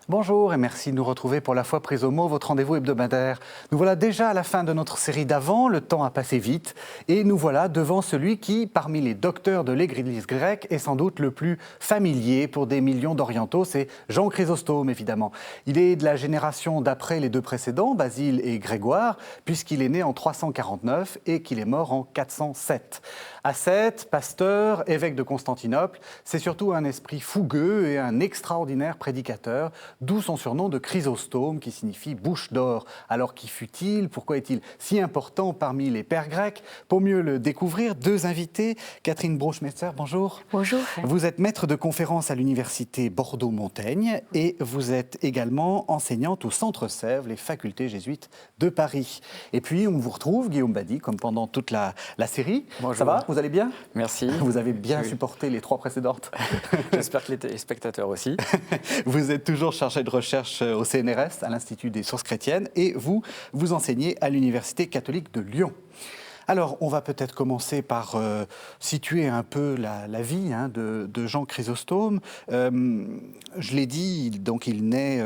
Bonjour et merci de nous retrouver pour La Foi prise au mot, votre rendez-vous hebdomadaire. Nous voilà déjà à la fin de notre série d'avant, le temps a passé vite, et nous voilà devant celui qui, parmi les docteurs de l'Église grecque, est sans doute le plus familier pour des millions d'orientaux, c'est Jean Chrysostome évidemment. Il est de la génération d'après les deux précédents, Basile et Grégoire, puisqu'il est né en 349 et qu'il est mort en 407. Ascète, pasteur, évêque de Constantinople, c'est surtout un esprit fougueux et un extraordinaire prédicateur, d'où son surnom de Chrysostome, qui signifie bouche d'or. Alors qui fut-il? Pourquoi est-il si important parmi les pères grecs? Pour mieux le découvrir, deux invités. Catherine Brochmetzer, bonjour. Bonjour. Vous êtes maître de conférence à l'université Bordeaux-Montaigne et vous êtes également enseignante au Centre Sèvres, les facultés jésuites de Paris. Et puis on vous retrouve, Guillaume Badi, comme pendant toute la série. Bonjour. Ça va? Vous allez bien? Merci. Vous avez bien supporté les trois précédentes. J'espère que les spectateurs aussi. Vous êtes toujours chargé de recherche au CNRS, à l'Institut des sources chrétiennes, et vous enseignez à l'Université catholique de Lyon. Alors, on va peut-être commencer par situer un peu la vie de Jean Chrysostome. Je l'ai dit, donc il naît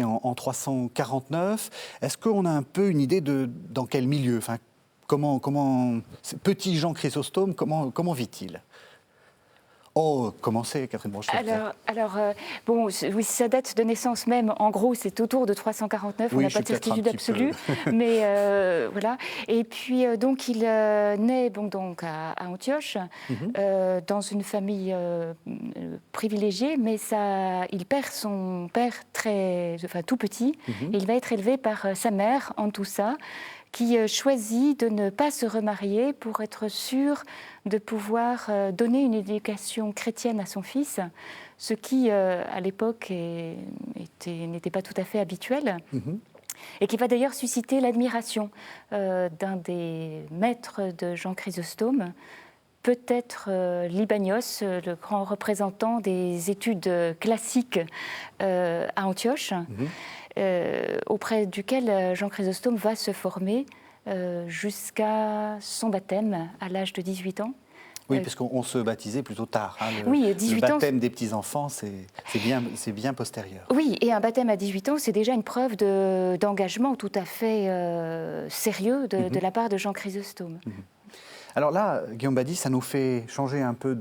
en 349. Est-ce qu'on a un peu une idée de dans quel milieu, enfin, comment petit Jean Chrysostome, comment vit-il? Oh, commencez, Catherine Brochmetzer. Bon, oui, sa date de naissance même, en gros, c'est autour de 349. Oui, On n'a pas de certitude absolue, mais voilà. Et puis, donc, il naît donc à Antioche, dans une famille privilégiée, mais il perd son père tout petit. Et il va être élevé par sa mère, Antoussa, qui choisit de ne pas se remarier pour être sûr de pouvoir donner une éducation chrétienne à son fils, ce qui, à l'époque, n'était pas tout à fait habituel. Et qui va d'ailleurs susciter l'admiration d'un des maîtres de Jean Chrysostome, peut-être Libanios, le grand représentant des études classiques à Antioche, auprès duquel Jean Chrysostome va se former jusqu'à son baptême à l'âge de 18 ans. Oui, parce qu'on se baptisait plutôt tard. Oui, 18 le baptême ans, des petits-enfants, c'est bien postérieur. Oui, et un baptême à 18 ans, c'est déjà une preuve d'engagement tout à fait sérieux de la part de Jean Chrysostome. Alors là, Guillaume Badi, ça nous fait changer un peu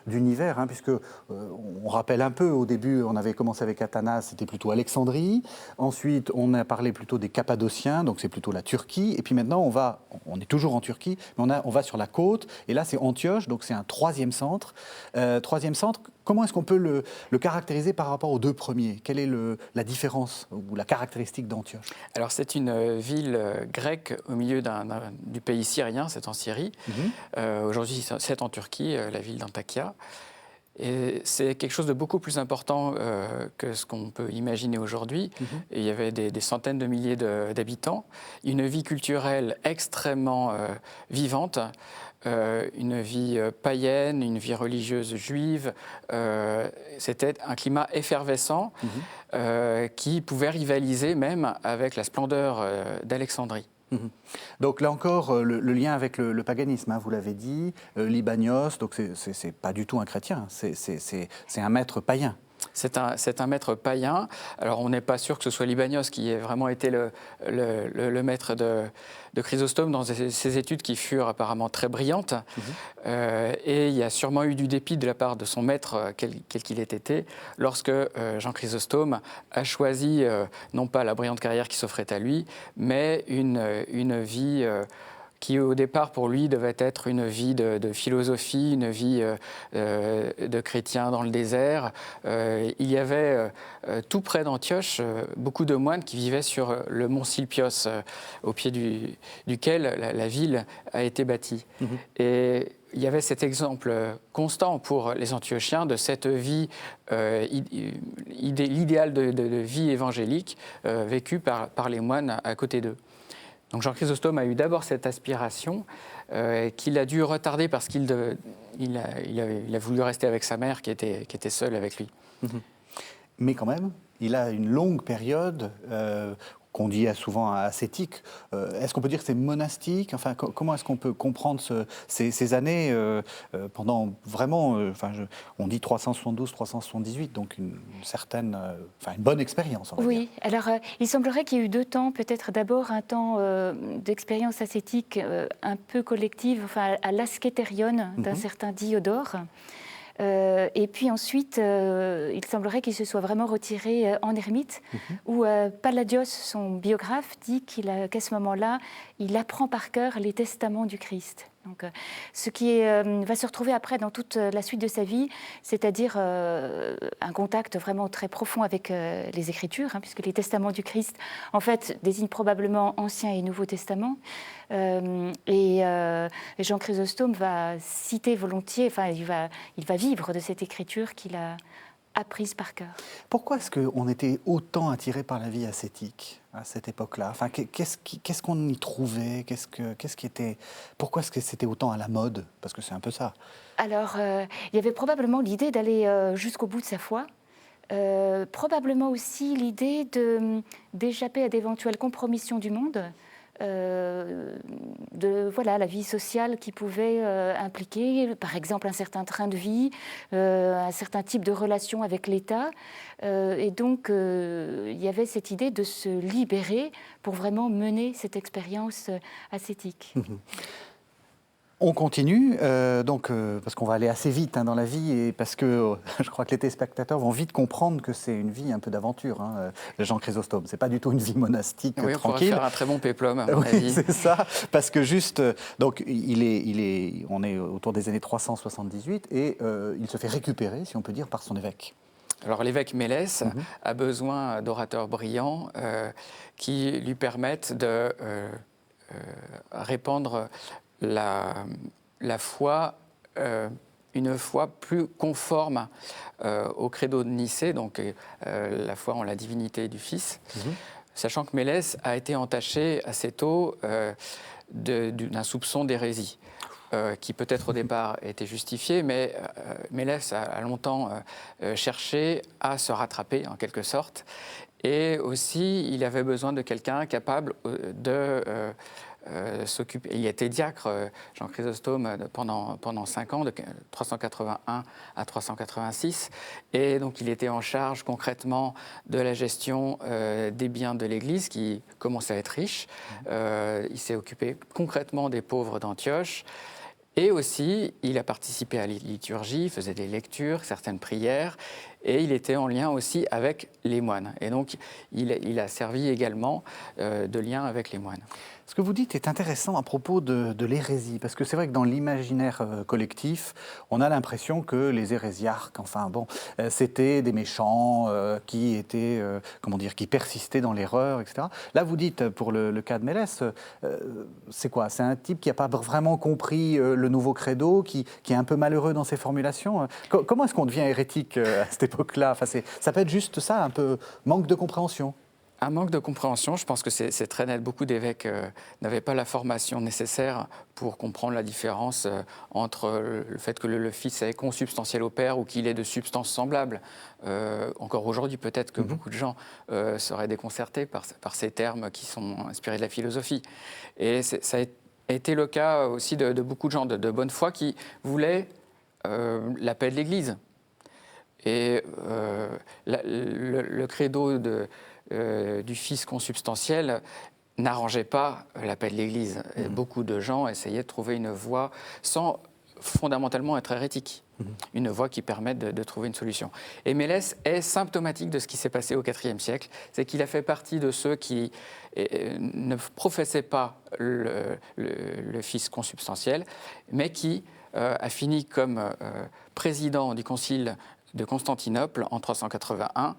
d'univers, puisque on rappelle un peu, au début, on avait commencé avec Athanas, c'était plutôt Alexandrie. Ensuite, on a parlé plutôt des Cappadociens, donc c'est plutôt la Turquie. Et puis maintenant, on est toujours en Turquie, mais on va sur la côte. Et là, c'est Antioche, donc c'est un troisième centre. Comment est-ce qu'on peut le caractériser par rapport aux deux premiers? Quelle est la différence ou la caractéristique d'Antioche? Alors, c'est une ville grecque au milieu du pays syrien, c'est en Syrie. Aujourd'hui, c'est en Turquie, la ville d'Antakya. Et c'est quelque chose de beaucoup plus important que ce qu'on peut imaginer aujourd'hui. Et il y avait des centaines de milliers d'habitants, une vie culturelle extrêmement vivante, une vie païenne, une vie religieuse juive. C'était un climat effervescent qui pouvait rivaliser même avec la splendeur d'Alexandrie. Donc là encore, le lien avec le paganisme, vous l'avez dit, Libanios, donc c'est pas du tout un chrétien, c'est un maître païen. C'est un maître païen. Alors, on n'est pas sûr que ce soit Libanios qui ait vraiment été le maître de Chrysostome dans ses études qui furent apparemment très brillantes. Et il y a sûrement eu du dépit de la part de son maître, quel qu'il ait été, lorsque Jean Chrysostome a choisi non pas la brillante carrière qui s'offrait à lui, mais une vie qui au départ pour lui devait être une vie de philosophie, une vie de chrétien dans le désert. Il y avait tout près d'Antioche beaucoup de moines qui vivaient sur le mont Silpios, au pied duquel la ville a été bâtie. Et il y avait cet exemple constant pour les Antiochiens de cette vie, l'idéal de vie évangélique vécu par les moines à côté d'eux. Donc Jean Chrysostome a eu d'abord cette aspiration qu'il a dû retarder parce qu'il a voulu rester avec sa mère qui était seule avec lui. Mais quand même, il a une longue période qu'on dit souvent ascétique. Est-ce qu'on peut dire que c'est monastique? Enfin, comment est-ce qu'on peut comprendre ces années pendant vraiment, on dit 372, 378, donc une bonne expérience, on va dire. Oui, alors il semblerait qu'il y ait eu 2 temps, peut-être d'abord un temps d'expérience ascétique un peu collective, enfin à l'ascétérion d'un certain Diodore. Et puis ensuite, il semblerait qu'il se soit vraiment retiré en ermite, où Palladios, son biographe, dit qu'à ce moment-là, il apprend par cœur les testaments du Christ. Donc, ce qui va se retrouver après dans toute la suite de sa vie, c'est-à-dire un contact vraiment très profond avec les Écritures, puisque les testaments du Christ, en fait, désignent probablement Ancien et Nouveau Testament. Et Jean Chrysostome va citer volontiers, il va vivre de cette écriture qu'il a apprise par cœur. Pourquoi est-ce qu'on était autant attiré par la vie ascétique à cette époque-là? Enfin, qu'est-ce qu'on y trouvait? Pourquoi est-ce que c'était autant à la mode? Parce que c'est un peu ça. Alors, il y avait probablement l'idée d'aller jusqu'au bout de sa foi. Probablement aussi l'idée d'échapper à d'éventuelles compromissions du monde. La vie sociale qui pouvait impliquer, par exemple, un certain train de vie, un certain type de relation avec l'État. Et donc, il y avait cette idée de se libérer pour vraiment mener cette expérience ascétique. On continue, parce qu'on va aller assez vite dans la vie et parce que je crois que les téléspectateurs vont vite comprendre que c'est une vie un peu d'aventure, Jean Chrysostome. C'est pas du tout une vie monastique tranquille. On pourrait faire un très bon péplum, à mon oui, avis. c'est ça, parce que juste, donc on est autour des années 378 et il se fait récupérer, si on peut dire, par son évêque. Alors l'évêque Mélès a besoin d'orateurs brillants qui lui permettent de répandre la foi, une foi plus conforme au credo de Nicée, donc la foi en la divinité du Fils, sachant que Mélès a été entaché assez tôt d'un soupçon d'hérésie. Qui peut-être au départ était justifié, mais Mélès a longtemps cherché à se rattraper en quelque sorte. Et aussi, il avait besoin de quelqu'un capable de s'occuper. Il était diacre, Jean Chrysostome, pendant 5 ans, de 381 à 386. Et donc, il était en charge concrètement de la gestion des biens de l'Église, qui commençait à être riche. Il s'est occupé concrètement des pauvres d'Antioche. Et aussi, il a participé à la liturgie, il faisait des lectures, certaines prières, et il était en lien aussi avec les moines. Et donc, il a servi également de lien avec les moines. Ce que vous dites est intéressant à propos de l'hérésie, parce que c'est vrai que dans l'imaginaire collectif, on a l'impression que les hérésiarques, c'était des méchants qui étaient, qui persistaient dans l'erreur, etc. Là, vous dites, pour le cas de Mélès, c'est quoi? C'est un type qui n'a pas vraiment compris le nouveau credo, qui est un peu malheureux dans ses formulations. Comment est-ce qu'on devient hérétique à cette époque-là? Ça peut être juste ça, un peu manque de compréhension. Un manque de compréhension, je pense que c'est très net. Beaucoup d'évêques n'avaient pas la formation nécessaire pour comprendre la différence entre le fait que le Fils est consubstantiel au Père ou qu'il est de substance semblable. Encore aujourd'hui, peut-être que beaucoup de gens seraient déconcertés par ces termes qui sont inspirés de la philosophie. Et ça a été le cas aussi de beaucoup de gens de bonne foi qui voulaient la paix de l'Église. Et le credo du Fils consubstantiel n'arrangeait pas la paix de l'Église. Beaucoup de gens essayaient de trouver une voie sans fondamentalement être hérétique, une voie qui permette de trouver une solution. Et Mélès est symptomatique de ce qui s'est passé au IVe siècle, c'est qu'il a fait partie de ceux qui ne professaient pas le Fils consubstantiel, mais qui a fini comme président du Concile de Constantinople en 381,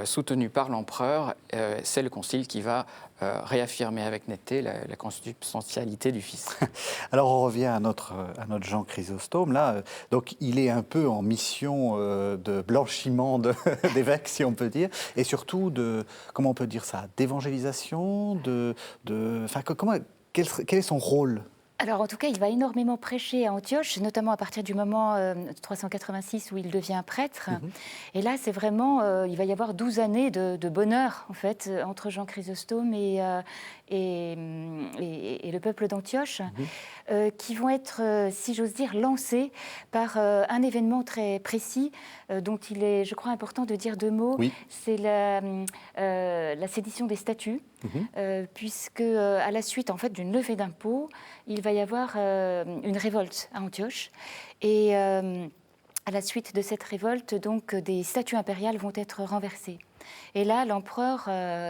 soutenu par l'empereur. C'est le concile qui va réaffirmer avec netteté la consubstantialité du Fils. Alors on revient à notre Jean Chrysostome. Là, donc il est un peu en mission de blanchiment d'évêques, si on peut dire, et surtout comment on peut dire ça, d'évangélisation, quel est son rôle? Alors, en tout cas, il va énormément prêcher à Antioche, notamment à partir du moment 386 où il devient prêtre. Et là, c'est vraiment, il va y avoir 12 années de bonheur, en fait, entre Jean Chrysostome et le peuple d'Antioche, qui vont être, si j'ose dire, lancés par un événement très précis, dont il est, je crois, important de dire 2 mots. Oui. C'est la sédition des statuts, puisque à la suite, en fait, d'une levée d'impôts, il va y avoir une révolte à Antioche. Et à la suite de cette révolte, donc, des statues impériales vont être renversées. Et là, l'empereur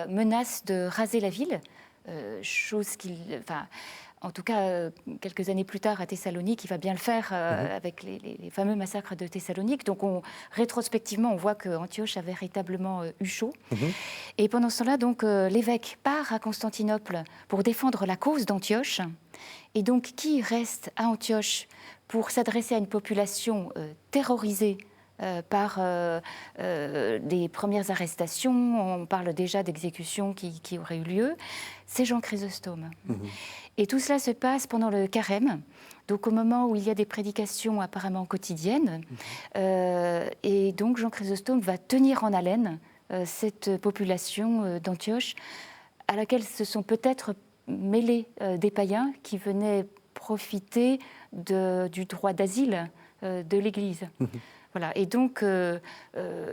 menace de raser la ville, chose qu'il... En tout cas, quelques années plus tard, à Thessalonique, il va bien le faire avec les fameux massacres de Thessalonique. Donc, rétrospectivement, on voit qu'Antioche a véritablement eu chaud. Et pendant ce temps-là, donc, l'évêque part à Constantinople pour défendre la cause d'Antioche. Et donc, qui reste à Antioche pour s'adresser à une population terrorisée par des premières arrestations, on parle déjà d'exécutions qui auraient eu lieu, c'est Jean Chrysostome. Et tout cela se passe pendant le carême, donc au moment où il y a des prédications apparemment quotidiennes. Et donc Jean Chrysostome va tenir en haleine cette population d'Antioche, à laquelle se sont peut-être mêlés des païens qui venaient profiter du droit d'asile de l'Église. Voilà. Et donc,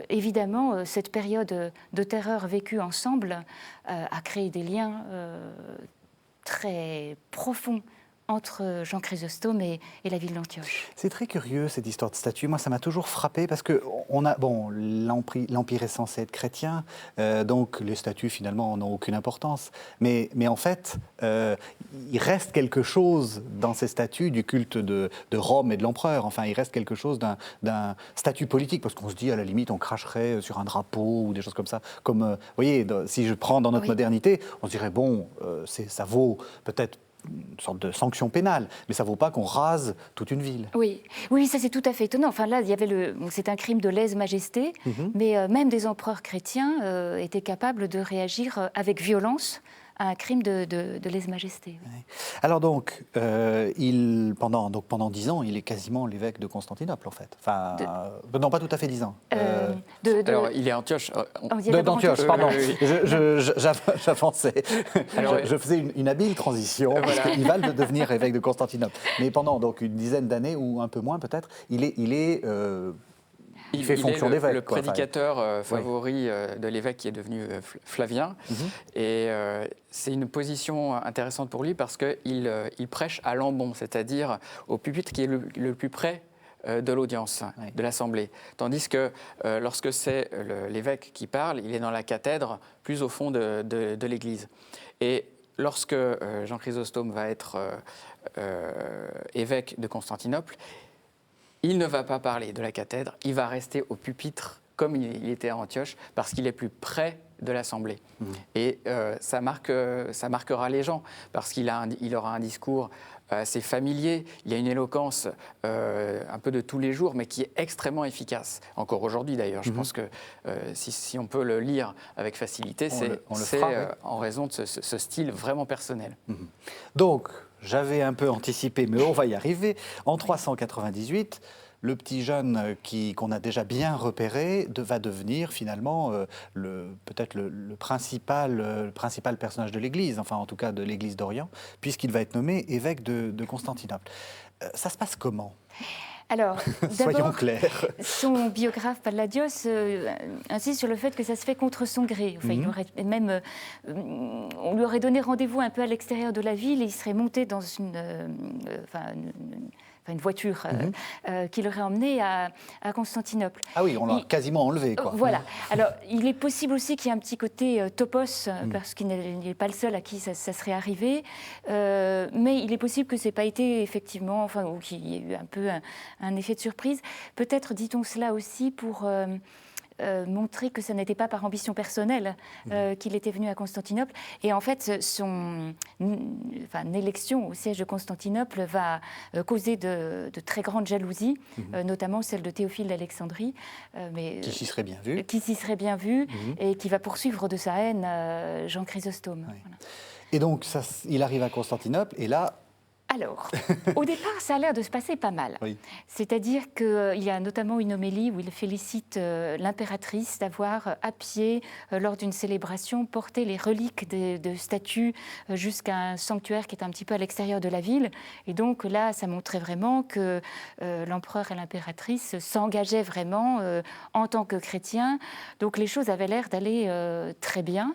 évidemment, cette période de terreur vécue ensemble a créé des liens très profonds entre Jean Chrysostome et la ville d'Antioche. C'est très curieux, cette histoire de statue. Moi, ça m'a toujours frappé parce que l'Empire est censé être chrétien, donc les statues, finalement, n'ont aucune importance. Mais en fait, il reste quelque chose dans ces statues du culte de Rome et de l'empereur. Enfin, il reste quelque chose d'un statut politique, parce qu'on se dit, à la limite, on cracherait sur un drapeau ou des choses comme ça. Comme, vous voyez, si je prends dans notre modernité, on se dirait, bon, ça vaut peut-être une sorte de sanction pénale, mais ça ne vaut pas qu'on rase toute une ville. Oui, ça c'est tout à fait étonnant. Enfin là, il y avait c'est un crime de lèse-majesté, mais même des empereurs chrétiens étaient capables de réagir avec violence à un crime de lèse-majesté. Oui. Alors donc, pendant 10 ans, il est quasiment l'évêque de Constantinople, en fait. Enfin, non, pas tout à fait 10 ans. Alors, il est à Antioche. D'Antioche, pardon. Oui. J'avançais. Alors, je faisais une habile transition, parce qu'il va devenir évêque de Constantinople. Mais pendant donc une dizaine d'années, ou un peu moins peut-être, il fait fonction d'évêque. Le prédicateur favori de l'évêque qui est devenu Flavien. Et c'est une position intéressante pour lui parce qu'il prêche à l'ambon, c'est-à-dire au pupitre qui est le plus près de l'audience, de l'Assemblée. Tandis que lorsque c'est l'évêque qui parle, il est dans la cathèdre, plus au fond de l'Église. Et lorsque Jean Chrysostome va être évêque de Constantinople, il ne va pas parler de la cathèdre, il va rester au pupitre comme il était à Antioche, parce qu'il est plus près de l'Assemblée. Et ça marquera les gens, parce qu'il aura un discours assez familier, il y a une éloquence un peu de tous les jours, mais qui est extrêmement efficace. Encore aujourd'hui d'ailleurs, je pense que si on peut le lire avec facilité, c'est en raison de ce style vraiment personnel. Donc, j'avais un peu anticipé, mais on va y arriver. En 398, le petit jeune qu'on a déjà bien repéré va devenir finalement peut-être le principal personnage de l'Église, enfin en tout cas de l'Église d'Orient, puisqu'il va être nommé évêque de Constantinople. Ça se passe comment ? Alors, soyons clairs. Son biographe Palladios insiste sur le fait que ça se fait contre son gré. Enfin, il aurait même, on lui aurait donné rendez-vous un peu à l'extérieur de la ville et il serait monté dans une voiture qui l'aurait emmené à Constantinople. Ah oui, on l'a quasiment enlevé, quoi. Voilà. Alors, il est possible aussi qu'il y ait un petit côté topos, parce qu'il n'est pas le seul à qui ça serait arrivé, mais il est possible que ce n'ait pas été effectivement, ou qu'il y ait eu un peu un effet de surprise. Peut-être dit-on cela aussi pour montrer que ça n'était pas par ambition personnelle qu'il était venu à Constantinople. Et en fait, son élection au siège de Constantinople va causer de très grandes jalousies, notamment celle de Théophile d'Alexandrie. Qui s'y serait bien vu. Qui s'y serait bien vu et qui va poursuivre de sa haine Jean Chrysostome. Oui. Voilà. Et donc, il arrive à Constantinople et là, Alors, au départ, ça a l'air de se passer pas mal. Oui. C'est-à-dire qu'il y a notamment une homélie où il félicite l'impératrice d'avoir, à pied, lors d'une célébration, porté les reliques de statues jusqu'à un sanctuaire qui est un petit peu à l'extérieur de la ville. Et donc là, ça montrait vraiment que l'empereur et l'impératrice s'engageaient vraiment en tant que chrétiens. Donc les choses avaient l'air d'aller très bien.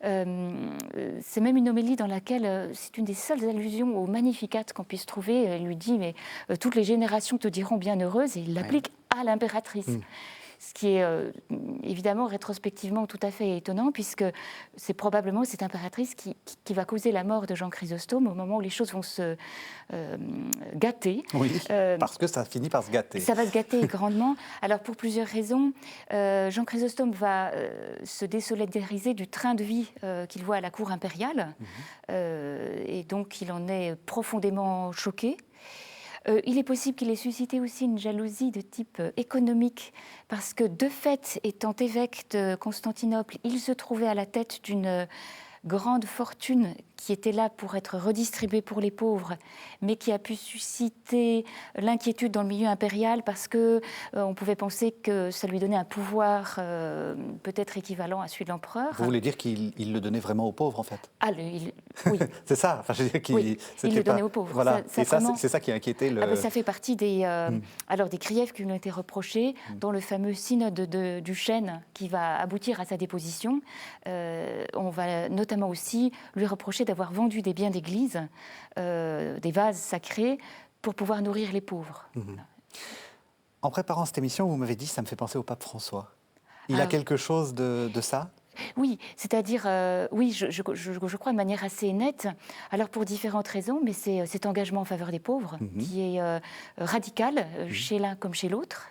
C'est même une homélie dans laquelle c'est une des seules allusions au Magnificat qu'on puisse trouver. Elle lui dit, mais toutes les générations te diront bienheureuse, et il l'applique à l'impératrice. Ce qui est évidemment rétrospectivement tout à fait étonnant, puisque c'est probablement cette impératrice qui va causer la mort de Jean Chrysostome au moment où les choses vont se gâter. Oui, parce que ça finit par se gâter. Ça va se gâter grandement. Alors pour plusieurs raisons, Jean Chrysostome va se désolidariser du train de vie qu'il voit à la cour impériale, et donc il en est profondément choqué. Il est possible qu'il ait suscité aussi une jalousie de type économique, parce que de fait, étant évêque de Constantinople, il se trouvait à la tête d'une grande fortune qui était là pour être redistribuée pour les pauvres, mais qui a pu susciter l'inquiétude dans le milieu impérial parce que on pouvait penser que ça lui donnait un pouvoir peut-être équivalent à celui de l'empereur. Vous voulez dire qu'il le donnait vraiment aux pauvres, en fait? Oui. C'est ça, enfin, je veux dire il le donnait aux pauvres. Voilà, Ça, vraiment... c'est ça qui a inquiété le... ça fait partie des griefs qui lui ont été reprochés, dans le fameux synode du Chêne qui va aboutir à sa déposition. On va notamment aussi lui reprocher d'avoir vendu des biens d'église, des vases sacrés, pour pouvoir nourrir les pauvres. En préparant cette émission, vous m'avez dit, ça me fait penser au pape François. Il a quelque chose de ça? Oui, c'est-à-dire, je crois de manière assez nette, alors pour différentes raisons, mais c'est cet engagement en faveur des pauvres qui est radical, chez l'un comme chez l'autre.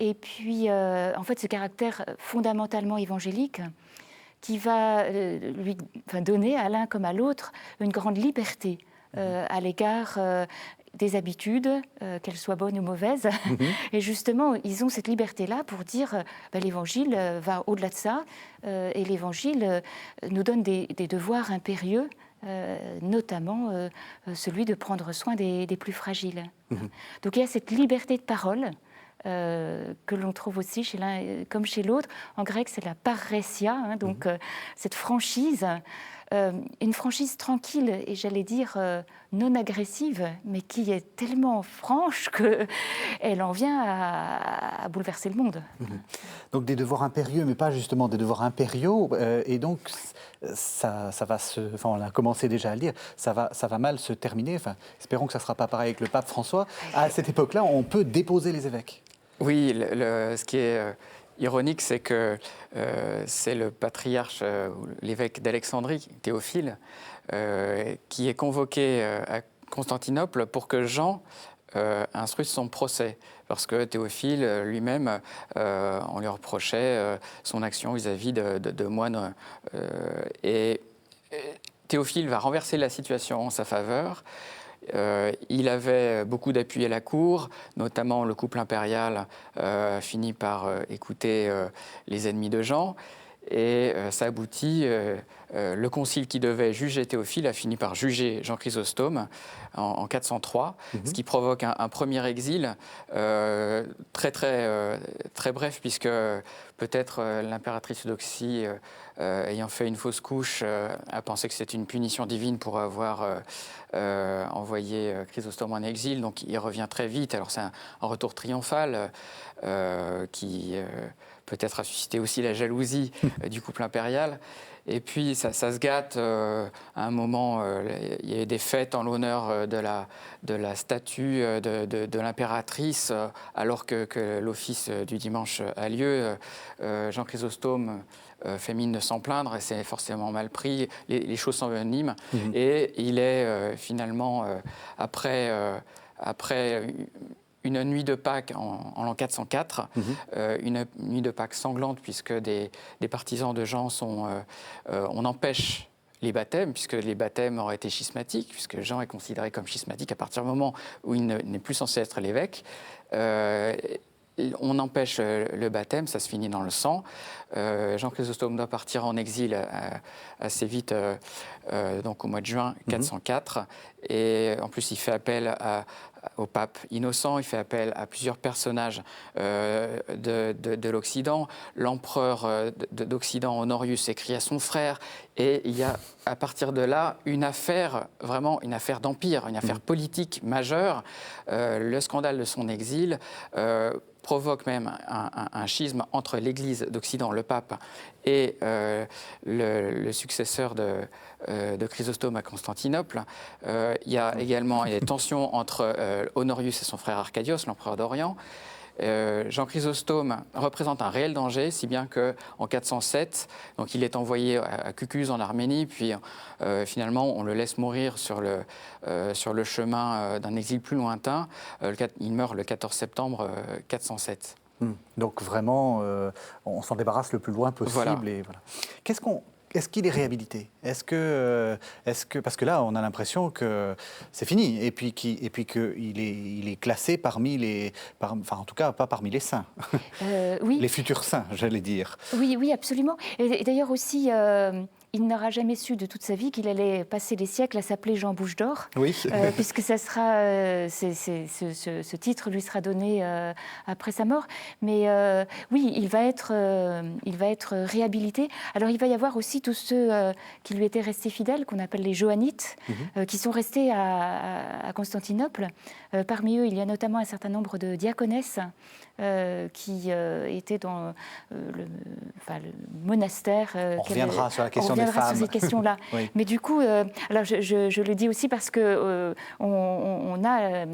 Et puis, en fait, ce caractère fondamentalement évangélique qui va lui donner à l'un comme à l'autre une grande liberté à l'égard des habitudes, qu'elles soient bonnes ou mauvaises. Et justement, ils ont cette liberté-là pour dire l'Évangile va au-delà de ça, et l'Évangile nous donne des devoirs impérieux, notamment celui de prendre soin des plus fragiles. Donc il y a cette liberté de parole que l'on trouve aussi chez l'un comme chez l'autre. En grec, c'est la parrhesia, donc cette franchise, une franchise tranquille et j'allais dire non agressive, mais qui est tellement franche qu'elle en vient à bouleverser le monde. Donc des devoirs impérieux, mais pas justement des devoirs impériaux, et donc ça va enfin on a commencé déjà à le dire, ça va mal se terminer, enfin espérons que ça ne sera pas pareil avec le pape François. À cette époque-là, on peut déposer les évêques. Oui, ce qui est ironique, c'est que c'est le patriarche, l'évêque d'Alexandrie, Théophile, qui est convoqué à Constantinople pour que Jean instruise son procès. Parce que Théophile lui-même, on lui reprochait son action vis-à-vis de moines. Et Théophile va renverser la situation en sa faveur. Il avait beaucoup d'appui à la cour, notamment le couple impérial finit par écouter les ennemis de Jean. Et ça aboutit, le concile qui devait juger Théophile a fini par juger Jean Chrysostome en 403, ce qui provoque un premier exil très bref, puisque peut-être l'impératrice Eudoxie, ayant fait une fausse couche, a pensé que c'était une punition divine pour avoir envoyé Chrysostome en exil, donc il revient très vite. Alors c'est un retour triomphal qui peut-être a suscité aussi la jalousie du couple impérial. Et puis ça se gâte. À un moment, il y a eu des fêtes en l'honneur de la statue de l'impératrice, alors que l'office du dimanche a lieu. Jean Chrysostome fait mine de s'en plaindre, et c'est forcément mal pris. Les choses s'enveniment. Et il est finalement, après une nuit de Pâques en l'an 404, une nuit de Pâques sanglante, puisque des partisans de Jean on empêche les baptêmes, puisque les baptêmes auraient été schismatiques, puisque Jean est considéré comme schismatique à partir du moment où il n'est plus censé être l'évêque. on empêche le baptême, ça se finit dans le sang. Jean Chrysostome doit partir en exil assez vite, donc au mois de juin 404. Et en plus, il fait appel au pape Innocent, il fait appel à plusieurs personnages de l'Occident. L'empereur d'Occident, Honorius, écrit à son frère. Et il y a, à partir de là, une affaire, vraiment une affaire d'empire, une affaire politique majeure. Le scandale de son exil provoque même un schisme entre l'Église d'Occident, le pape, et le successeur de Chrysostome à Constantinople. Il y a également des tensions entre Honorius et son frère Arcadios, l'empereur d'Orient. Jean Chrysostome représente un réel danger, si bien qu'en 407, donc il est envoyé à Cucus en Arménie, puis finalement on le laisse mourir sur le chemin d'un exil plus lointain. Il meurt le 14 septembre 407. Donc vraiment, on s'en débarrasse le plus loin possible. Voilà. Et voilà. Est-ce qu'il est réhabilité ? Est-ce que, parce que là, on a l'impression que c'est fini, et puis qu'il est classé parmi enfin, en tout cas, pas parmi les saints. Oui. Les futurs saints, j'allais dire. Oui, absolument. Et d'ailleurs aussi, il n'aura jamais su de toute sa vie qu'il allait passer les siècles à s'appeler Jean Bouche d'Or, Oui. puisque ça sera, ce titre lui sera donné après sa mort. Mais oui, il va être réhabilité. Alors il va y avoir aussi tous ceux qui lui étaient restés fidèles, qu'on appelle les Johannites, qui sont restés à Constantinople. Parmi eux, il y a notamment un certain nombre de diaconesses qui étaient dans le monastère. On reviendra sur la question des femmes. Sur cette question-là. Oui. Mais du coup, alors je le dis aussi parce que on a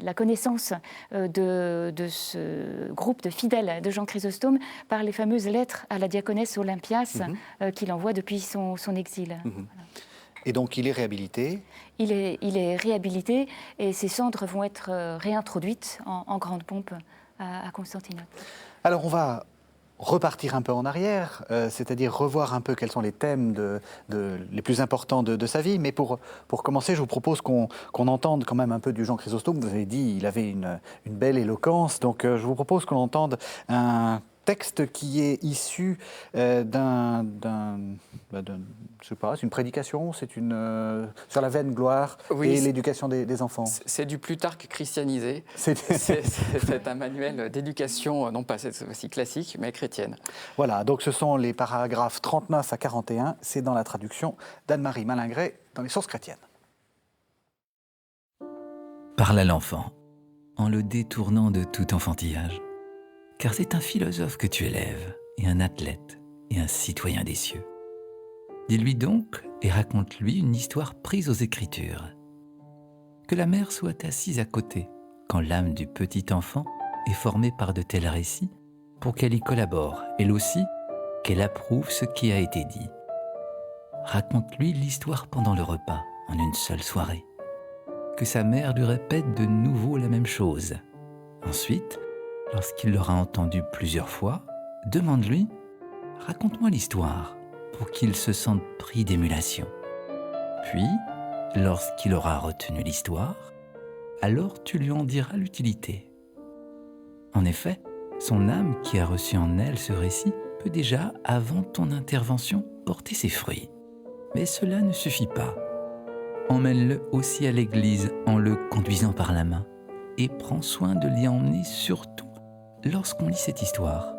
la connaissance de ce groupe de fidèles de Jean Chrysostome par les fameuses lettres à la diaconesse Olympias qu'il envoie depuis son exil. Voilà. Et donc, il est réhabilité. Il est réhabilité et ses cendres vont être réintroduites en grande pompe à Constantinople. Alors, on va repartir un peu en arrière, c'est-à-dire revoir un peu quels sont les thèmes les plus importants de sa vie. Mais pour commencer, je vous propose qu'on entende quand même un peu du Jean Chrysostome. Vous avez dit qu'il avait une belle éloquence, donc je vous propose qu'on entende un texte qui est issu je sais pas, c'est une prédication, c'est sur la vaine gloire et l'éducation des enfants. C'est du Plutarque christianisé. C'est un manuel d'éducation, non pas cette fois-ci classique, mais chrétienne. Voilà, donc ce sont les paragraphes 39 à 41, c'est dans la traduction d'Anne-Marie Malingret dans les sources chrétiennes. Parle à l'enfant, en le détournant de tout enfantillage, car c'est un philosophe que tu élèves, et un athlète, et un citoyen des cieux. Dis-lui donc et raconte-lui une histoire prise aux Écritures. Que la mère soit assise à côté, quand l'âme du petit enfant est formée par de tels récits, pour qu'elle y collabore, elle aussi, qu'elle approuve ce qui a été dit. Raconte-lui l'histoire pendant le repas, en une seule soirée. Que sa mère lui répète de nouveau la même chose. Ensuite, lorsqu'il l'aura entendu plusieurs fois, demande-lui « Raconte-moi l'histoire » pour qu'il se sente pris d'émulation. Puis, lorsqu'il aura retenu l'histoire, alors tu lui en diras l'utilité. En effet, son âme qui a reçu en elle ce récit peut déjà, avant ton intervention, porter ses fruits. Mais cela ne suffit pas. Emmène-le aussi à l'église en le conduisant par la main et prends soin de l'y emmener surtout lorsqu'on lit cette histoire.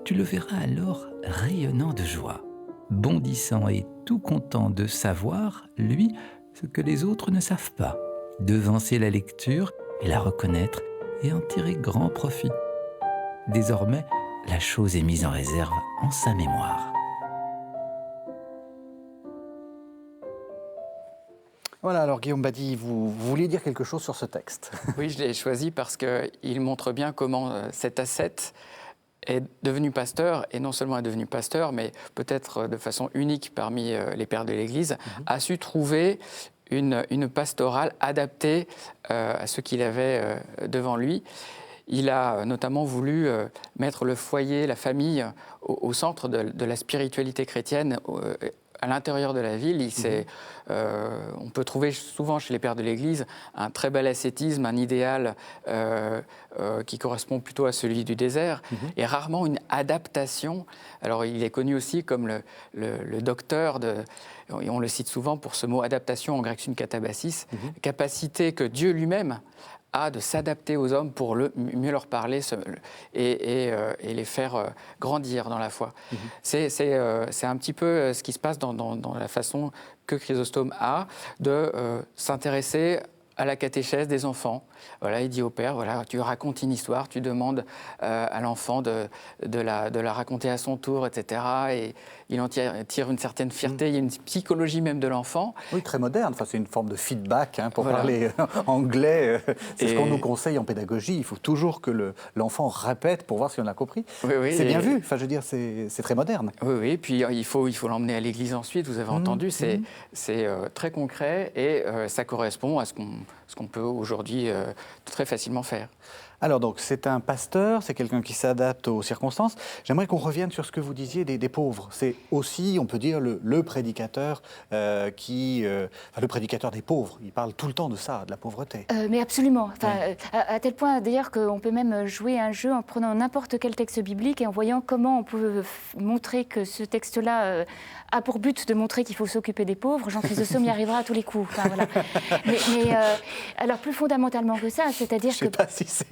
Tu le verras alors rayonnant de joie, bondissant et tout content de savoir, lui, ce que les autres ne savent pas, devancer la lecture et la reconnaître et en tirer grand profit. Désormais, la chose est mise en réserve en sa mémoire. Voilà, alors Guillaume Badi, vous vouliez dire quelque chose sur ce texte? Oui, je l'ai choisi parce qu'il montre bien comment cet ascète est devenu pasteur, et non seulement est devenu pasteur, mais peut-être de façon unique parmi les pères de l'Église, a su trouver une pastorale adaptée à ce qu'il avait devant lui. Il a notamment voulu mettre le foyer, la famille, au centre de la spiritualité chrétienne, à l'intérieur de la ville, on peut trouver souvent chez les pères de l'Église un très bel ascétisme, un idéal qui correspond plutôt à celui du désert, et rarement une adaptation. Alors il est connu aussi comme le docteur et on le cite souvent pour ce mot adaptation en grec synkatabasis, capacité que Dieu lui-même a de s'adapter aux hommes pour mieux leur parler et les faire grandir dans la foi. C'est un petit peu ce qui se passe dans la façon que Chrysostome a de s'intéresser à la catéchèse des enfants. Voilà, il dit au père, voilà, tu racontes une histoire, tu demandes à l'enfant de la raconter à son tour, etc. Et il en tire une certaine fierté, il y a une psychologie même de l'enfant. Oui, très moderne, enfin, c'est une forme de feedback, pour parler anglais. C'est ce qu'on nous conseille en pédagogie, il faut toujours que l'enfant répète pour voir si on a compris. Oui, c'est bien vu, enfin, je veux dire, c'est très moderne. Oui, puis il faut l'emmener à l'église ensuite, vous avez entendu, c'est très concret et ça correspond à ce qu'on peut aujourd'hui très facilement faire. Alors donc, c'est un pasteur, c'est quelqu'un qui s'adapte aux circonstances. J'aimerais qu'on revienne sur ce que vous disiez des pauvres. C'est aussi, on peut dire, le prédicateur le prédicateur des pauvres. Il parle tout le temps de ça, de la pauvreté. Mais absolument. Enfin, à tel point d'ailleurs qu'on peut même jouer un jeu en prenant n'importe quel texte biblique et en voyant comment on peut montrer que ce texte-là a pour but de montrer qu'il faut s'occuper des pauvres. Jean Chrysostome y arrivera à tous les coups. Enfin, voilà. Mais alors plus fondamentalement que ça, c'est-à-dire que... Je ne sais pas si c'est...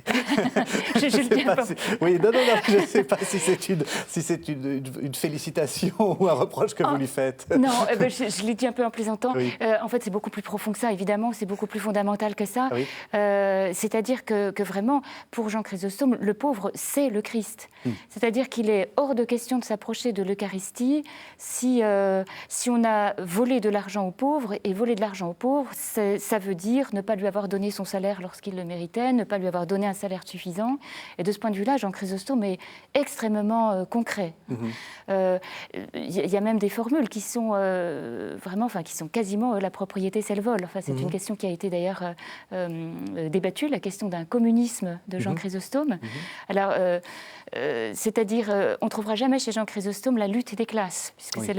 Oui, non, je ne sais pas si c'est une félicitation ou un reproche que vous lui faites. Non, je l'ai dit un peu en plaisantant. Oui. En fait, c'est beaucoup plus profond que ça, évidemment, c'est beaucoup plus fondamental que ça. Oui. C'est-à-dire que vraiment, pour Jean Chrysostome, le pauvre, c'est le Christ. C'est-à-dire qu'il est hors de question de s'approcher de l'Eucharistie si on a volé de l'argent aux pauvres, et voler de l'argent aux pauvres, ça veut dire ne pas lui avoir donné son salaire lorsqu'il le méritait, ne pas lui avoir donné un salaire suffisant. Et de ce point de vue-là, Jean Chrysostome est extrêmement concret. Il y a même des formules qui sont vraiment, enfin, qui sont quasiment la propriété, c'est le vol. Enfin, c'est une question qui a été d'ailleurs débattue, la question d'un communisme de Jean Chrysostome. Alors, c'est-à-dire, on ne trouvera jamais chez Jean Chrysostome la lutte des classes, puisque c'est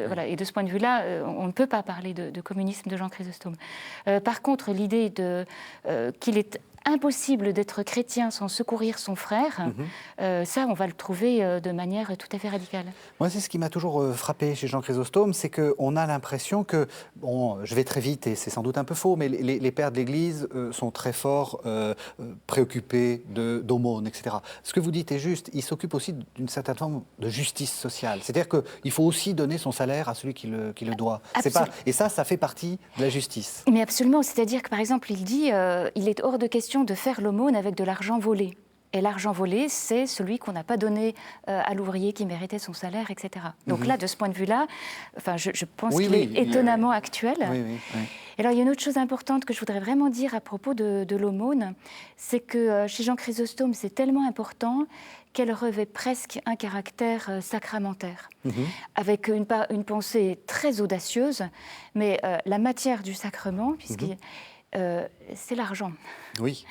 voilà. Et de ce point de vue-là, on ne peut pas parler de communisme de Jean Chrysostome. Par contre, l'idée qu'il est impossible d'être chrétien sans secourir son frère, ça, on va le trouver de manière tout à fait radicale. Moi, c'est ce qui m'a toujours frappé chez Jean Chrysostome, c'est qu'on a l'impression que, bon, je vais très vite et c'est sans doute un peu faux, mais les pères de l'Église sont très forts, préoccupés d'aumône, etc. Ce que vous dites est juste, ils s'occupent aussi d'une certaine forme de justice sociale. C'est-à-dire qu'il faut aussi donner son salaire à celui qui le doit. Et ça fait partie de la justice. Mais absolument, c'est-à-dire que, par exemple, il dit il est hors de question de faire l'aumône avec de l'argent volé. Et l'argent volé, c'est celui qu'on n'a pas donné à l'ouvrier qui méritait son salaire, etc. Donc là, de ce point de vue-là, enfin, je pense qu'il est étonnamment actuel. Oui. Alors, il y a une autre chose importante que je voudrais vraiment dire à propos de l'aumône, c'est que chez Jean Chrysostome, c'est tellement important qu'elle revêt presque un caractère sacramentaire, avec une pensée très audacieuse, mais la matière du sacrement, c'est l'argent. Oui.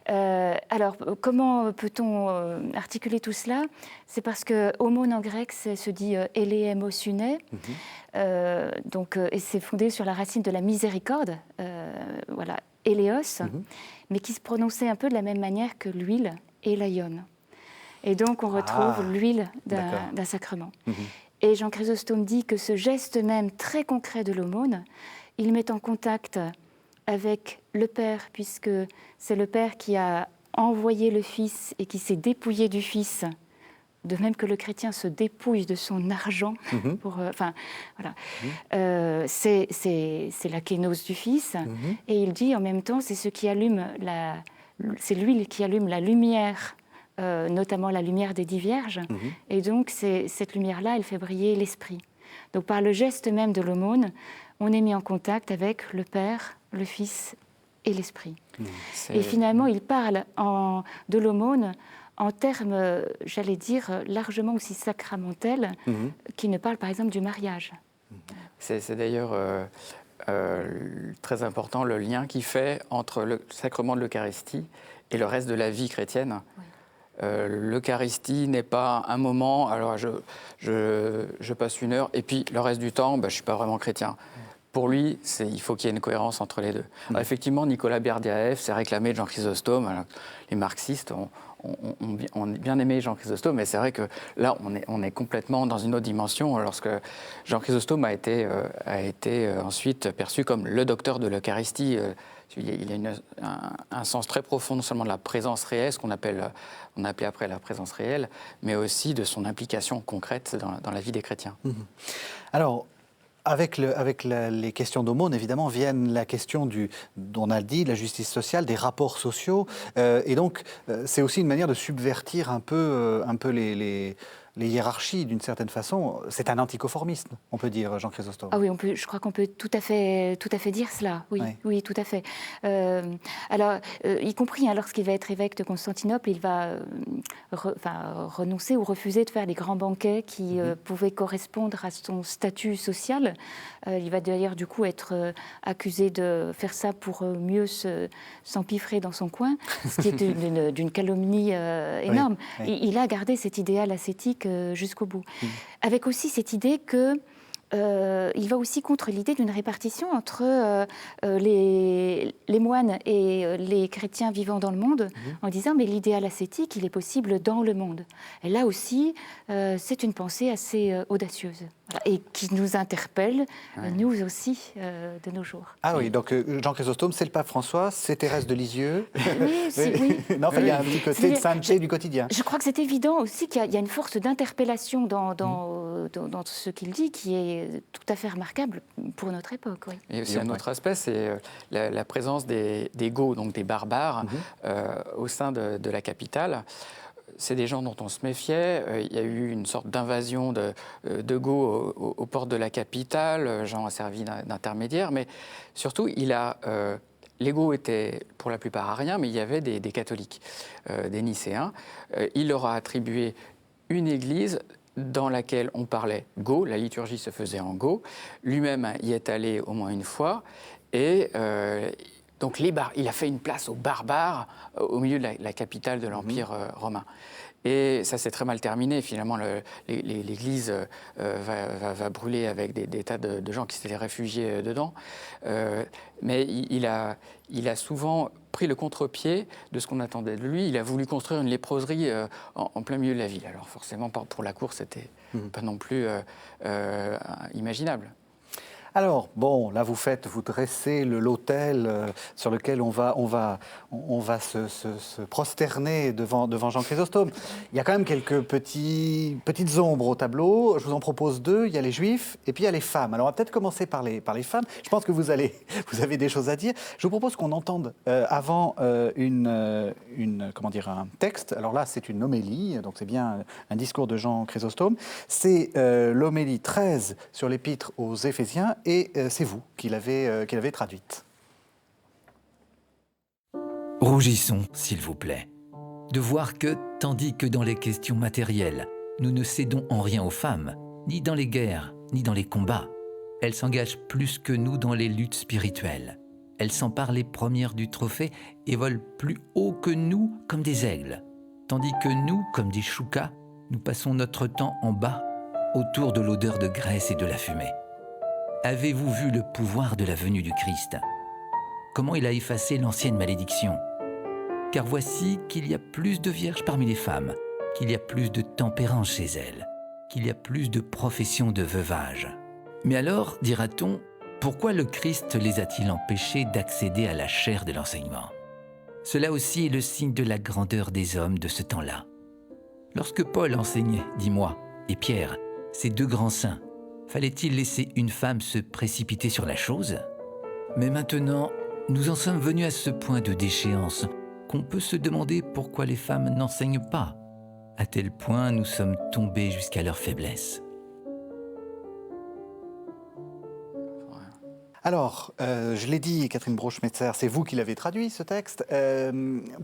Alors, comment peut-on articuler tout cela ? C'est parce que aumône en grec, se dit eleemosune, et c'est fondé sur la racine de la miséricorde, voilà, eleos, mais qui se prononçait un peu de la même manière que l'huile, elaion. Et donc, on retrouve l'huile d'un sacrement. Et Jean Chrysostome dit que ce geste même très concret de l'aumône, il met en contact avec le Père, puisque c'est le Père qui a envoyé le Fils et qui s'est dépouillé du Fils, de même que le chrétien se dépouille de son argent. C'est la kénose du Fils. Et il dit en même temps, c'est ce qui allume c'est l'huile qui allume la lumière, notamment la lumière des 10 Vierges. Et donc, cette lumière-là, elle fait briller l'Esprit. Donc, par le geste même de l'aumône, on est mis en contact avec le Père, le Fils et l'Esprit. Et finalement, il parle de l'aumône en termes, j'allais dire, largement aussi sacramentels, qui ne parle par exemple du mariage. C'est d'ailleurs très important le lien qu'il fait entre le sacrement de l'Eucharistie et le reste de la vie chrétienne. L'Eucharistie n'est pas un moment, alors je passe 1 heure, et puis le reste du temps, je ne suis pas vraiment chrétien. Pour lui, il faut qu'il y ait une cohérence entre les deux. Alors, effectivement, Nicolas Berdyaev s'est réclamé de Jean Chrysostome. Alors, les marxistes ont bien aimé Jean Chrysostome, mais c'est vrai que là, on est complètement dans une autre dimension. Lorsque Jean Chrysostome a été ensuite perçu comme le docteur de l'Eucharistie, il a un sens très profond, non seulement de la présence réelle, ce on a appelé après la présence réelle, mais aussi de son implication concrète dans la vie des chrétiens. Alors, avec les questions d'aumône, évidemment, viennent la question on a dit, de la justice sociale, des rapports sociaux. Et donc, c'est aussi une manière de subvertir un peu les hiérarchies, d'une certaine façon. C'est un anticonformisme, on peut dire, Jean Chrysostome. Ah oui, je crois qu'on peut tout à fait dire cela. Oui, oui. Oui, tout à fait. Alors, y compris lorsqu'il va être évêque de Constantinople, il va renoncer ou refuser de faire les grands banquets qui pouvaient correspondre à son statut social. Il va d'ailleurs du coup être accusé de faire ça pour mieux s'empiffrer dans son coin, ce qui est d'une calomnie énorme. Oui, oui. Il a gardé cet idéal ascétique jusqu'au bout. Avec aussi cette idée que il va aussi contre l'idée d'une répartition entre les moines et les chrétiens vivant dans le monde, en disant mais l'idéal ascétique, il est possible dans le monde. Et là aussi, c'est une pensée assez audacieuse et qui nous interpelle, nous aussi, de nos jours. Ah oui, donc Jean Chrysostome, c'est le pape François, c'est Thérèse de Lisieux. Oui. Non, il y a un petit côté de sainteté du quotidien. Je crois que c'est évident aussi qu'il y a une force d'interpellation dans ce qu'il dit qui est tout à fait remarquable pour notre époque. Oui. Et aussi un autre aspect, c'est la présence des Goths, donc des barbares, au sein de la capitale. C'est des gens dont on se méfiait. Il y a eu une sorte d'invasion de Goths aux portes de la capitale. Jean a servi d'intermédiaire, mais surtout, les Goths étaient pour la plupart ariens, mais il y avait des catholiques, des Nicéens. Il leur a attribué une église dans laquelle on parlait goth, la liturgie se faisait en goth. Lui-même y est allé au moins une fois, et donc il a fait une place aux barbares au milieu de la capitale de l'Empire romain. Et ça s'est très mal terminé. Finalement, l'église va brûler avec des tas de gens qui s'étaient réfugiés dedans. Mais il a souvent pris le contre-pied de ce qu'on attendait de lui. Il a voulu construire une léproserie en plein milieu de la ville. Alors forcément, pour la cour, c'était pas non plus imaginable. Alors, bon, là, vous dressez l'autel sur lequel on va se prosterner devant Jean Chrysostome. Il y a quand même quelques petites ombres au tableau. Je vous en propose 2. Il y a les Juifs et puis il y a les femmes. Alors, on va peut-être commencer par les femmes. Je pense que vous avez des choses à dire. Je vous propose qu'on entende avant un texte. Alors là, c'est une homélie, donc c'est bien un discours de Jean Chrysostome. C'est l'homélie 13 sur l'épître aux Éphésiens. Et c'est vous qui l'avez traduite. Rougissons, s'il vous plaît, de voir que, tandis que dans les questions matérielles, nous ne cédons en rien aux femmes, ni dans les guerres, ni dans les combats, elles s'engagent plus que nous dans les luttes spirituelles. Elles s'emparent les premières du trophée et volent plus haut que nous comme des aigles, tandis que nous, comme des choucas, nous passons notre temps en bas, autour de l'odeur de graisse et de la fumée. Avez-vous vu le pouvoir de la venue du Christ? Comment il a effacé l'ancienne malédiction? Car voici qu'il y a plus de vierges parmi les femmes, qu'il y a plus de tempérance chez elles, qu'il y a plus de profession de veuvage. Mais alors, dira-t-on, pourquoi le Christ les a-t-il empêchées d'accéder à la chair de l'enseignement? Cela aussi est le signe de la grandeur des hommes de ce temps-là. Lorsque Paul enseignait, dis-moi, et Pierre, ces 2 grands saints, fallait-il laisser une femme se précipiter sur la chose? Mais maintenant, nous en sommes venus à ce point de déchéance qu'on peut se demander pourquoi les femmes n'enseignent pas. À tel point, nous sommes tombés jusqu'à leur faiblesse. Alors, je l'ai dit, Catherine Broch-Metzer, c'est vous qui l'avez traduit, ce texte.